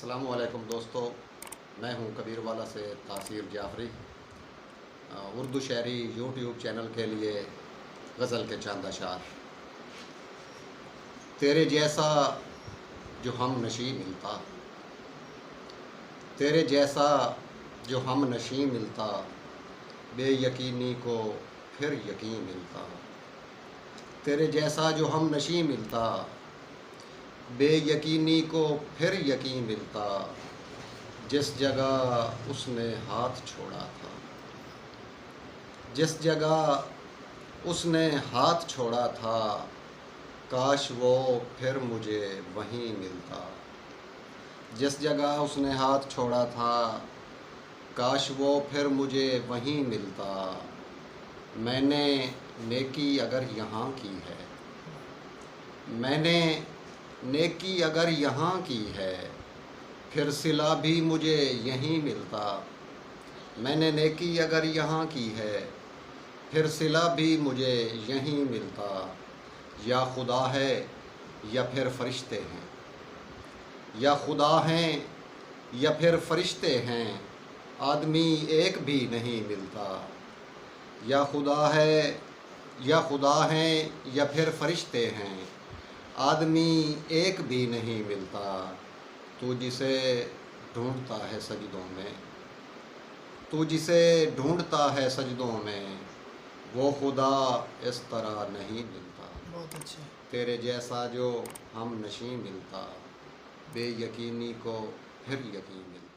अस्सलामुअलैकुम दोस्तों, मैं हूं कबीरवाला से तासीर जाफरी। उर्दू शायरी यूट्यूब चैनल के लिए गज़ल के चंद अशार। तेरे जैसा जो हम नशी मिलता, तेरे जैसा जो हम नशी मिलता, बेयकीनी को फिर यकीन मिलता। तेरे जैसा जो हम नशी मिलता, बेयकीनी को फिर यकीन मिलता। जिस जगह उसने हाथ छोड़ा था, जिस जगह उसने हाथ छोड़ा था, काश वो फिर मुझे वहीं मिलता। जिस जगह उसने हाथ छोड़ा था, काश वो फिर मुझे वहीं मिलता। मैंने नेकी अगर यहाँ की है, मैंने नेकी अगर यहाँ की है, फिर सिला भी मुझे यहीं मिलता। मैंने नेकी अगर यहाँ की है, फिर सिला भी मुझे यहीं मिलता। या खुदा है या फिर फरिश्ते हैं, या खुदा हैं या फिर फरिश्ते हैं, आदमी एक भी नहीं मिलता। या खुदा है या खुदा हैं या फिर फरिश्ते हैं, आदमी एक भी नहीं मिलता। तू जिसे ढूंढता है सजदों में, तू जिसे ढूंढता है सजदों में, वो खुदा इस तरह नहीं मिलता। बहुत अच्छे। तेरे जैसा जो हम नशी मिलता, बेयकीनी को फिर यकीन मिलता।